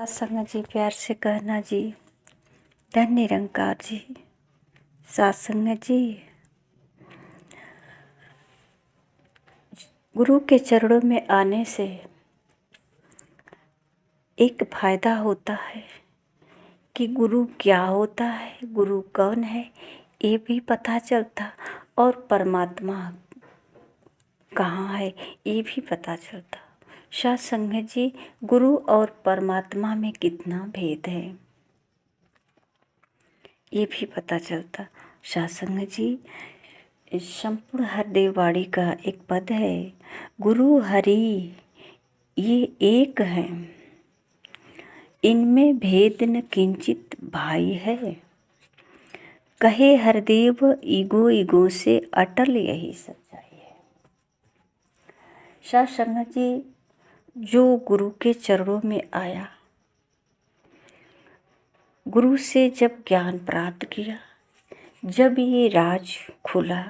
सत्संग जी, प्यार से कहना जी, धन निरंकार जी। सत्संग जी, गुरु के चरणों में आने से एक फायदा होता है कि गुरु क्या होता है, गुरु कौन है ये भी पता चलता, और परमात्मा कहाँ है ये भी पता चलता। सत्संग जी, गुरु और परमात्मा में कितना भेद है ये भी पता चलता। सत्संग जी, संपूर्ण हरदेव वाणी का एक पद है, गुरु हरि ये एक है, इनमें भेद न किंचित भाई है। कहे हरदेव ईगो ईगो से अटल यही सच्चाई है। सत्संग जी, जो गुरु के चरणों में आया, गुरु से जब ज्ञान प्राप्त किया, जब ये राज खुला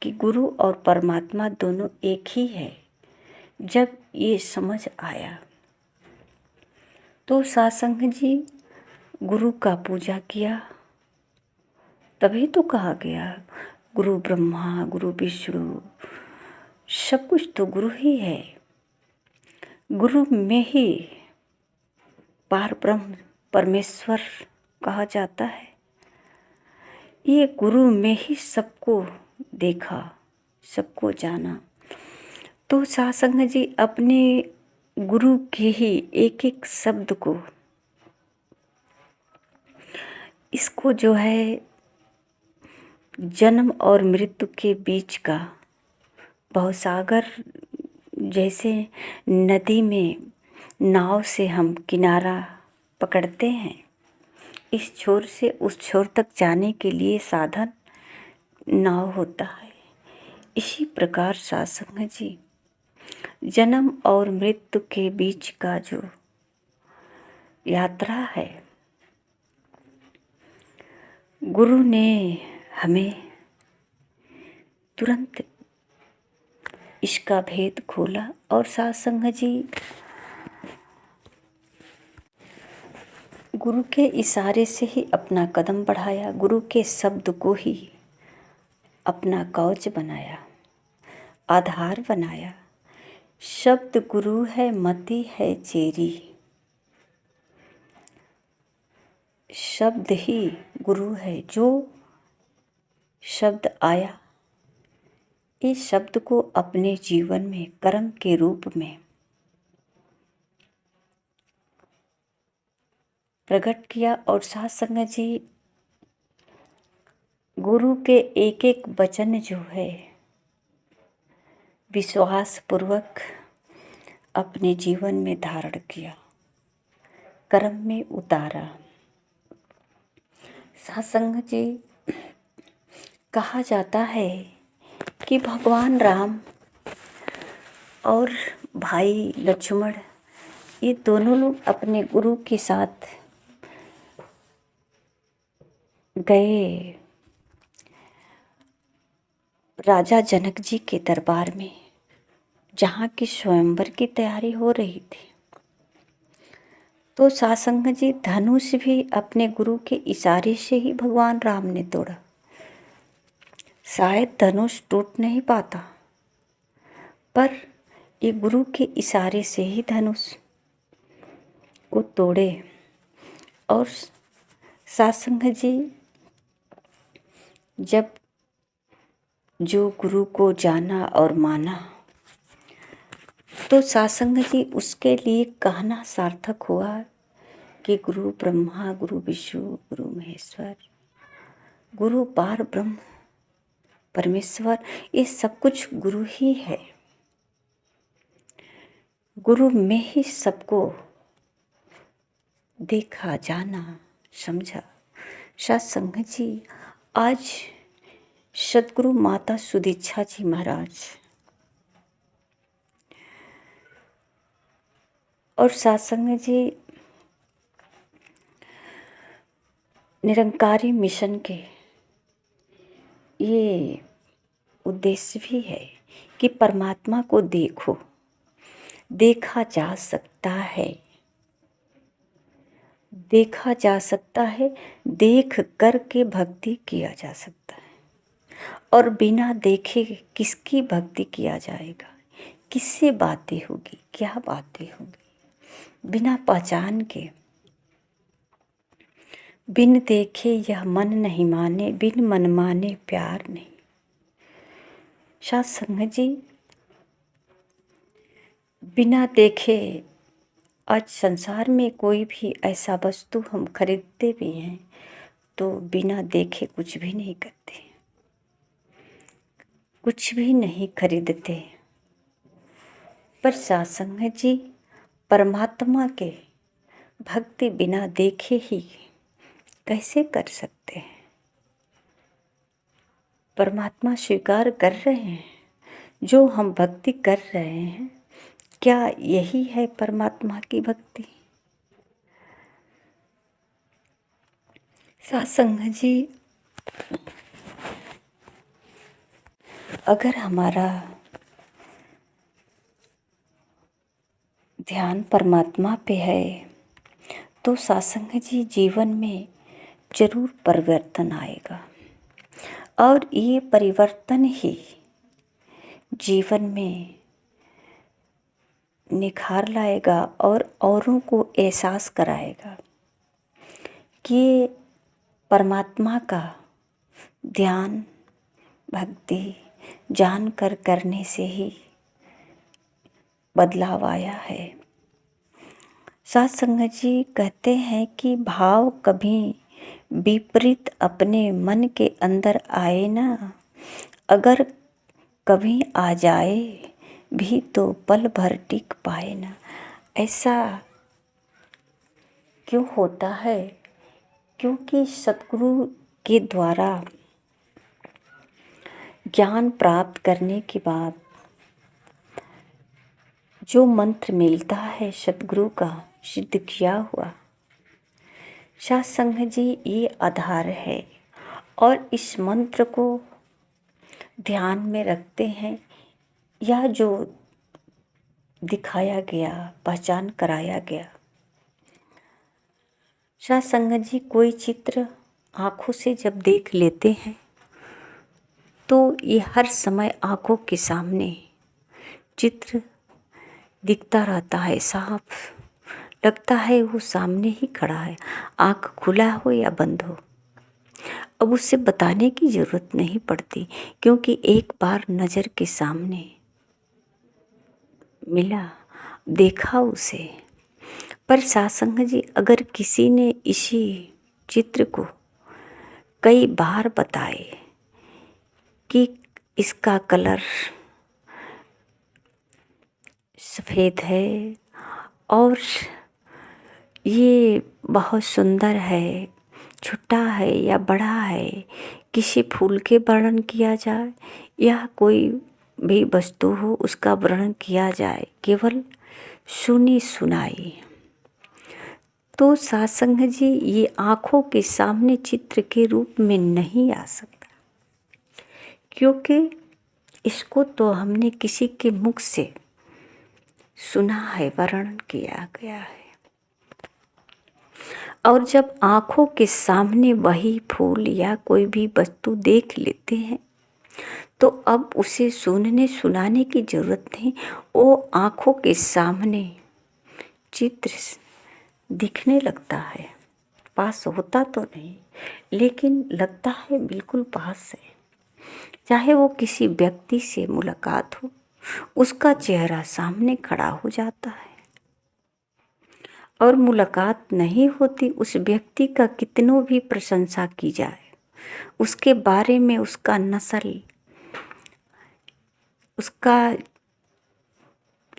कि गुरु और परमात्मा दोनों एक ही है, जब ये समझ आया तो सत्संग जी गुरु का पूजा किया। तभी तो कहा गया गुरु ब्रह्मा गुरु विष्णु, सब कुछ तो गुरु ही है। गुरु में ही पार ब्रह्म परमेश्वर कहा जाता है। ये गुरु में ही सबको देखा, सबको जाना। तो सत्संग जी अपने गुरु के ही एक एक शब्द को, इसको जो है जन्म और मृत्यु के बीच का भवसागर, जैसे नदी में नाव से हम किनारा पकड़ते हैं, इस छोर से उस छोर तक जाने के लिए साधन नाव होता है। इसी प्रकार सत्संग जी जन्म और मृत्यु के बीच का जो यात्रा है, गुरु ने हमें तुरंत इसका भेद खोला। और सत्संग जी गुरु के इशारे से ही अपना कदम बढ़ाया, गुरु के शब्द को ही अपना कवच बनाया, आधार बनाया। शब्द गुरु है मति है चेरी, शब्द ही गुरु है। जो शब्द आया, इस शब्द को अपने जीवन में कर्म के रूप में प्रकट किया। और सत्संग जी गुरु के एक एक वचन जो है विश्वास पूर्वक अपने जीवन में धारण किया, कर्म में उतारा। सत्संग जी कहा जाता है कि भगवान राम और भाई लक्ष्मण, ये दोनों लोग अपने गुरु के साथ गए राजा जनक जी के दरबार में, जहाँ की स्वयंवर की तैयारी हो रही थी। तो सत्संग जी धनुष भी अपने गुरु के इशारे से ही भगवान राम ने तोड़ा। शायद धनुष टूट नहीं पाता, पर ये गुरु के इशारे से ही धनुष को तोड़े। और सत्संग जी जब जो गुरु को जाना और माना, तो सत्संग जी उसके लिए कहना सार्थक हुआ कि गुरु ब्रह्मा गुरु विष्णु गुरु महेश्वर, गुरु पार ब्रह्म परमेश्वर, ये सब कुछ गुरु ही है। गुरु में ही सबको देखा जाना समझा। सत्संग जी आज सदगुरु माता सुदीक्षा जी महाराज और सत्संग जी निरंकारी मिशन के ये उद्देश्य भी है कि परमात्मा को देखो, देखा जा सकता है। देखा जा सकता है, देख कर के भक्ति किया जा सकता है। और बिना देखे किसकी भक्ति किया जाएगा? किससे बातें होगी? क्या बातें होगी? बिना पहचान के, बिन देखे यह मन नहीं माने, बिन मन माने प्यार नहीं। साध संगत जी, बिना देखे आज संसार में कोई भी ऐसा वस्तु हम खरीदते भी हैं तो बिना देखे कुछ भी नहीं करते, कुछ भी नहीं खरीदते। पर साध संगत जी, परमात्मा के भक्ति बिना देखे ही कैसे कर सकते हैं? परमात्मा स्वीकार कर रहे हैं जो हम भक्ति कर रहे हैं, क्या यही है परमात्मा की भक्ति? साध संगत जी, अगर हमारा ध्यान परमात्मा पे है तो साध संगत जी जीवन में जरूर परिवर्तन आएगा, और ये परिवर्तन ही जीवन में निखार लाएगा और औरों को एहसास कराएगा कि परमात्मा का ध्यान भक्ति जान कर करने से ही बदलाव आया है। साध संगत जी कहते हैं कि भाव कभी विपरीत अपने मन के अंदर आए ना, अगर कभी आ जाए भी तो पल भर टिक पाए ना। ऐसा क्यों होता है? क्योंकि सतगुरु के द्वारा ज्ञान प्राप्त करने के बाद जो मंत्र मिलता है सतगुरु का सिद्ध किया हुआ, साध संगत जी ये आधार है। और इस मंत्र को ध्यान में रखते हैं या जो दिखाया गया, पहचान कराया गया। साध संगत जी, कोई चित्र आँखों से जब देख लेते हैं तो ये हर समय आँखों के सामने चित्र दिखता रहता है, साफ लगता है वो सामने ही खड़ा है, आँख खुला हो या बंद हो। अब उससे बताने की ज़रूरत नहीं पड़ती, क्योंकि एक बार नज़र के सामने मिला, देखा उसे। पर साध संगत जी, अगर किसी ने इसी चित्र को कई बार बताए कि इसका कलर सफ़ेद है और ये बहुत सुंदर है, छोटा है या बड़ा है, किसी फूल के वर्णन किया जाए या कोई भी वस्तु हो उसका वर्णन किया जाए, केवल सुनी सुनाई, तो साध संगत जी ये आँखों के सामने चित्र के रूप में नहीं आ सकता, क्योंकि इसको तो हमने किसी के मुख से सुना है, वर्णन किया गया है। और जब आँखों के सामने वही फूल या कोई भी वस्तु देख लेते हैं तो अब उसे सुनने सुनाने की ज़रूरत नहीं, वो आँखों के सामने चित्र दिखने लगता है। पास होता तो नहीं, लेकिन लगता है बिल्कुल पास है। चाहे वो किसी व्यक्ति से मुलाकात हो, उसका चेहरा सामने खड़ा हो जाता है। और मुलाकात नहीं होती, उस व्यक्ति का कितनों भी प्रशंसा की जाए, उसके बारे में उसका नस्ल, उसका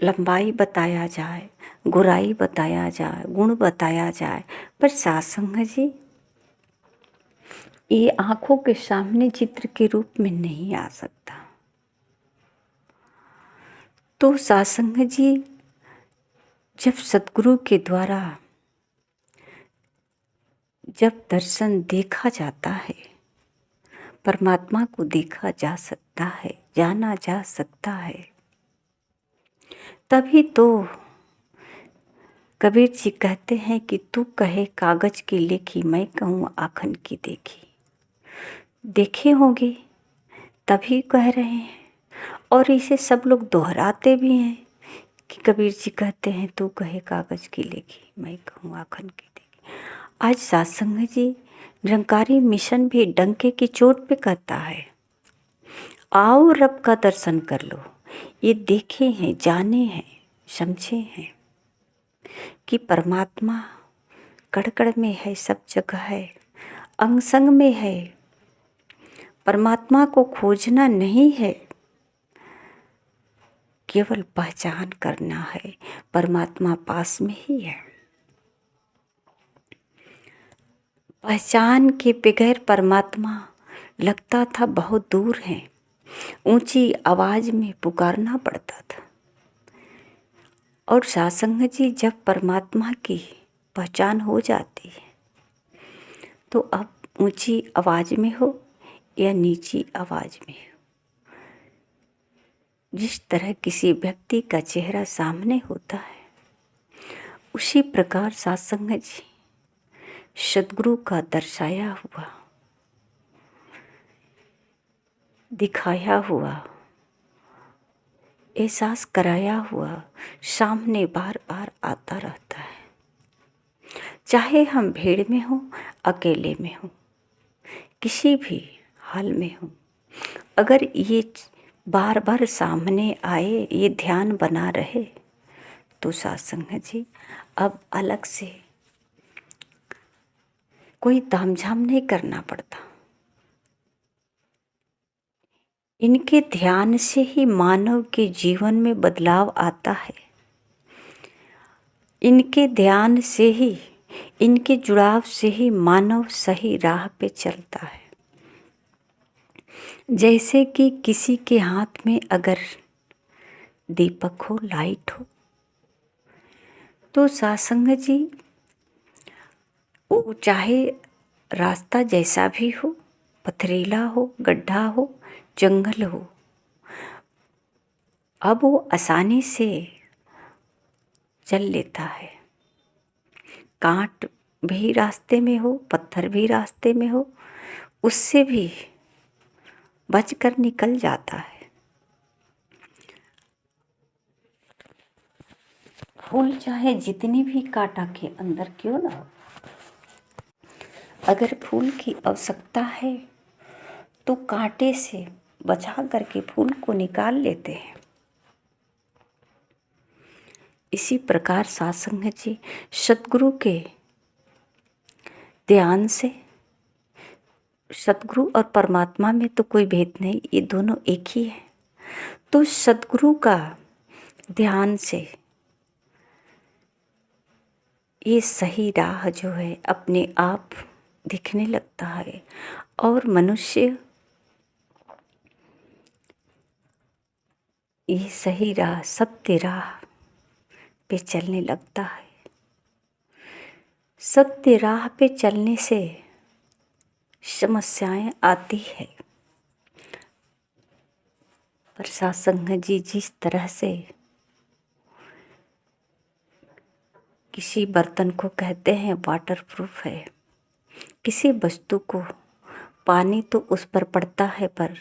लंबाई बताया जाए, गुराई बताया जाए, गुण बताया जाए, पर साध संगत जी ये आँखों के सामने चित्र के रूप में नहीं आ सकता। तो साध संगत जी, जब सतगुरु के द्वारा जब दर्शन देखा जाता है, परमात्मा को देखा जा सकता है, जाना जा सकता है, तभी तो कबीर जी कहते हैं कि तू कहे कागज की लिखी, मैं कहूँ आखन की देखी। देखे होंगे तभी कह रहे हैं, और इसे सब लोग दोहराते भी हैं कि कबीर जी कहते हैं तू कहे कागज की लिखी, मैं कहूँ आखन की देखी। आज सत्संग जी निरंकारी मिशन भी डंके की चोट पे कहता है, आओ रब का दर्शन कर लो। ये देखे हैं, जाने हैं, समझे हैं कि परमात्मा कड़ में है, सब जगह है, अंग संग में है। परमात्मा को खोजना नहीं है, केवल पहचान करना है। परमात्मा पास में ही है। पहचान के बगैर परमात्मा लगता था बहुत दूर है। ऊंची आवाज में पुकारना पड़ता था। और सत्संग जी जब परमात्मा की पहचान हो जाती है तो अब ऊंची आवाज में हो या नीची आवाज में हो, जिस तरह किसी व्यक्ति का चेहरा सामने होता है उसी प्रकार सत्संग जी सद्गुरु का दर्शाया हुआ, दिखाया हुआ, एहसास कराया हुआ सामने बार बार आता रहता है। चाहे हम भीड़ में हो, अकेले में हो, किसी भी हाल में हो, अगर ये बार बार सामने आए, ये ध्यान बना रहे तो सत्संग जी अब अलग से कोई तामझाम नहीं करना पड़ता। इनके ध्यान से ही मानव के जीवन में बदलाव आता है। इनके ध्यान से ही, इनके जुड़ाव से ही मानव सही राह पे चलता है। जैसे कि किसी के हाथ में अगर दीपक हो, लाइट हो, तो सत्संग जी वो चाहे रास्ता जैसा भी हो, पथरीला हो, गड्ढा हो, जंगल हो, अब वो आसानी से चल लेता है। कांट भी रास्ते में हो, पत्थर भी रास्ते में हो, उससे भी बचकर निकल जाता है। फूल चाहे जितनी भी कांटा के अंदर क्यों ना हो, अगर फूल की आवश्यकता है तो कांटे से बचा करके फूल को निकाल लेते हैं। इसी प्रकार सत्संग जी सतगुरु के ध्यान से, सतगुरु और परमात्मा में तो कोई भेद नहीं, ये दोनों एक ही है। तो सतगुरु का ध्यान से ये सही राह जो है अपने आप दिखने लगता है और मनुष्य ये सही राह, सत्य राह पे चलने लगता है। सत्य राह पे चलने से समस्याएं आती है, पर सत्संग जी जिस तरह से किसी बर्तन को कहते हैं वाटरप्रूफ है, किसी वस्तु को पानी तो उस पर पड़ता है पर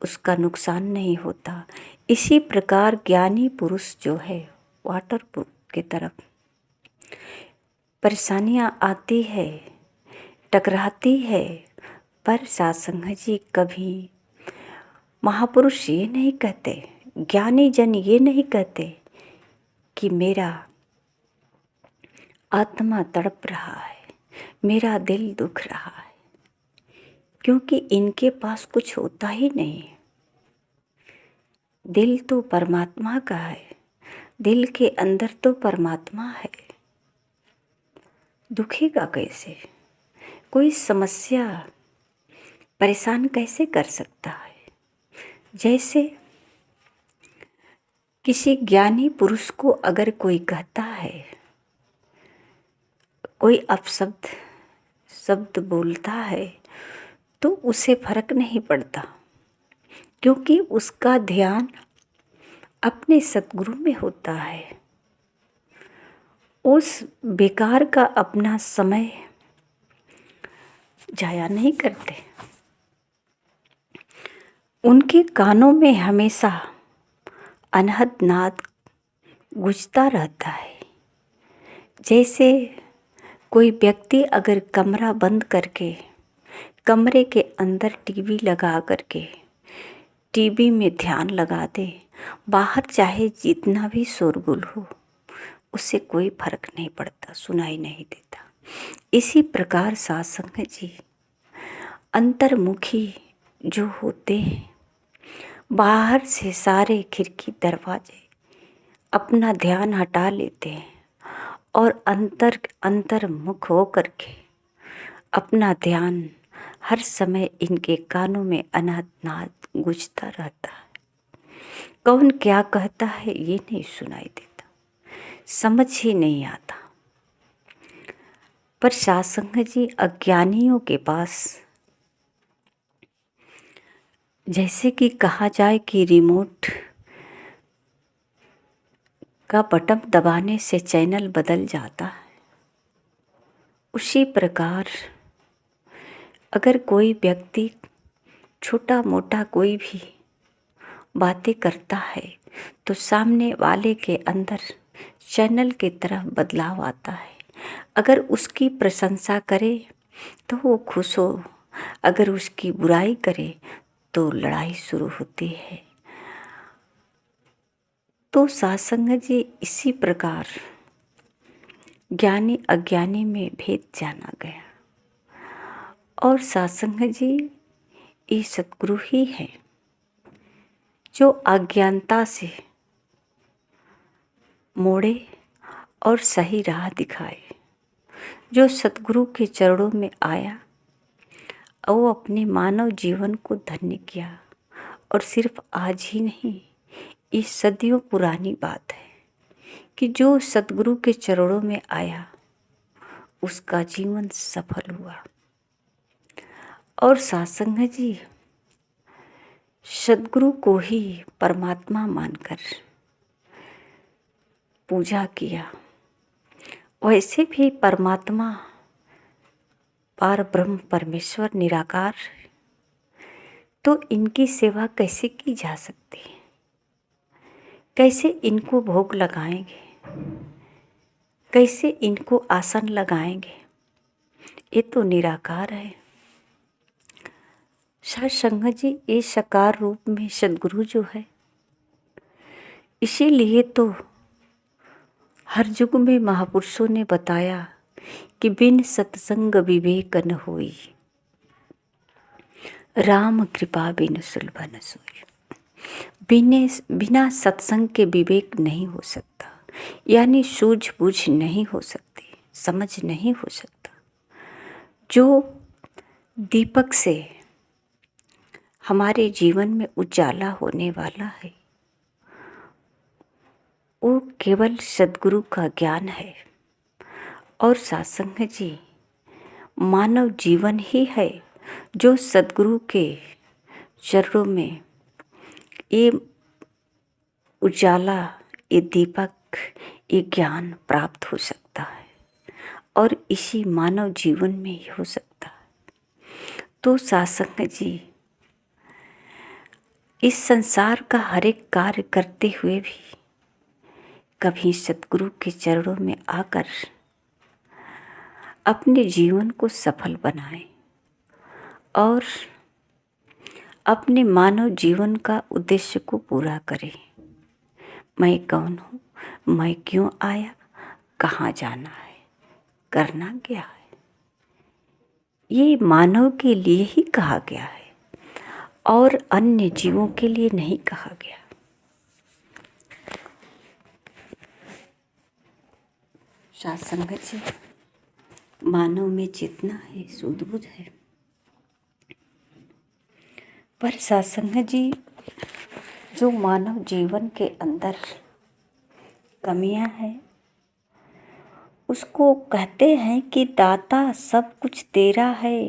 उसका नुकसान नहीं होता, इसी प्रकार ज्ञानी पुरुष जो है वाटरप्रूफ की तरफ। परेशानियां आती है, टकराती है, पर सत्संग जी कभी महापुरुष ये नहीं कहते, ज्ञानी जन ये नहीं कहते कि मेरा आत्मा तड़प रहा है, मेरा दिल दुख रहा है, क्योंकि इनके पास कुछ होता ही नहीं। दिल तो परमात्मा का है, दिल के अंदर तो परमात्मा है, दुखेगा कैसे? कोई समस्या परेशान कैसे कर सकता है? जैसे किसी ज्ञानी पुरुष को अगर कोई कहता है, कोई अपशब्द शब्द बोलता है तो उसे फर्क नहीं पड़ता, क्योंकि उसका ध्यान अपने सतगुरु में होता है। उस बेकार का अपना समय जाया नहीं करते। उनके कानों में हमेशा अनहद नाद गूंजता रहता है। जैसे कोई व्यक्ति अगर कमरा बंद करके कमरे के अंदर टीवी लगा करके टीवी में ध्यान लगा दे, बाहर चाहे जितना भी शोरगुल हो उससे कोई फर्क नहीं पड़ता, सुनाई नहीं देता। इसी प्रकार सत्संग जी अंतर्मुखी जो होते हैं, बाहर से सारे खिड़की दरवाजे अपना ध्यान हटा लेते हैं और अंतर्मुख हो करके अपना ध्यान हर समय इनके कानों में अनहद नाद गूंजता रहता है। कौन क्या कहता है ये नहीं सुनाई देता, समझ ही नहीं आता। पर सत्संग जी अज्ञानियों के पास जैसे कि कहा जाए कि रिमोट का बटन दबाने से चैनल बदल जाता है, उसी प्रकार अगर कोई व्यक्ति छोटा मोटा कोई भी बातें करता है तो सामने वाले के अंदर चैनल की तरफ बदलाव आता है। अगर उसकी प्रशंसा करे तो वो खुश हो, अगर उसकी बुराई करे तो लड़ाई शुरू होती है। तो सत्संग जी इसी प्रकार ज्ञानी अज्ञानी में भेद जाना गया। और सत्संग जी ये सतगुरु ही है जो अज्ञानता से मोड़े और सही राह दिखाए। जो सतगुरु के चरणों में आया वो अपने मानव जीवन को धन्य किया। और सिर्फ आज ही नहीं, ये सदियों पुरानी बात है कि जो सतगुरु के चरणों में आया उसका जीवन सफल हुआ। और सत्संग जी सतगुरु को ही परमात्मा मानकर पूजा किया। वैसे भी परमात्मा पार ब्रह्म परमेश्वर निराकार, तो इनकी सेवा कैसे की जा सकती है? कैसे इनको भोग लगाएंगे? कैसे इनको आसन लगाएंगे? ये तो निराकार है। सत्संग जी ये साकार रूप में सद्गुरु जो है, इसीलिए तो हर युग में महापुरुषों ने बताया कि बिन सत्संग विवेक न होई, राम कृपा बिन सुलभ न सोई। बिना सत्संग के विवेक नहीं हो सकता, यानी सूझबूझ नहीं हो सकती, समझ नहीं हो सकता। जो दीपक से हमारे जीवन में उजाला होने वाला है वो केवल सद्गुरु का ज्ञान है। और सत्संग जी मानव जीवन ही है जो सद्गुरु के चरणों में ये उजाला, ये दीपक, ये ज्ञान प्राप्त हो सकता है और इसी मानव जीवन में ही हो सकता है। तो सत्संग जी इस संसार का हर एक कार्य करते हुए भी कभी सतगुरु के चरणों में आकर अपने जीवन को सफल बनाएं और अपने मानव जीवन का उद्देश्य को पूरा करें। मैं कौन हूँ, मैं क्यों आया, कहाँ जाना है, करना क्या है, ये मानव के लिए ही कहा गया है और अन्य जीवों के लिए नहीं कहा गया। सत्संग जी मानव में चेतना है, सूझबूझ है, पर सत्संग जी जो मानव जीवन के अंदर कमियां हैं उसको कहते हैं कि दाता सब कुछ तेरा है,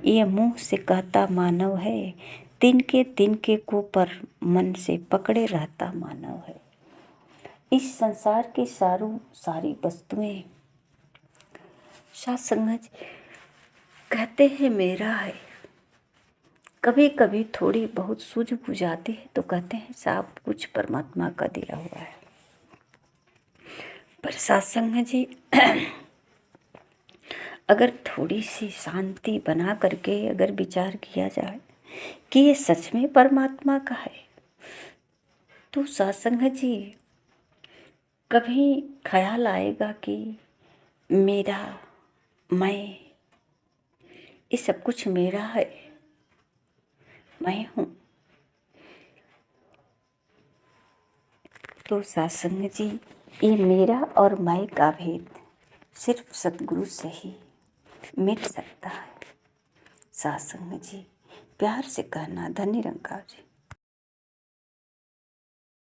ये मुंह से कहता मानव है, तिनके को पर मन से पकड़े रहता मानव है। इस संसार की सारी वस्तुएं सत्संग कहते हैं मेरा है, कभी कभी थोड़ी बहुत सूझ बूझ आती है तो कहते हैं सब कुछ परमात्मा का दिया हुआ है। पर सत्संग जी अगर थोड़ी सी शांति बना करके अगर विचार किया जाए कि ये सच में परमात्मा का है, तो सत्संग जी कभी ख्याल आएगा कि मेरा, मैं, ये सब कुछ मेरा है, मैं हूँ। तो सत्संग जी ये मेरा और मैं का भेद सिर्फ सतगुरु से ही मिट सकता है। सत्संग जी प्यार से कहना। धन्य निरंकार जी।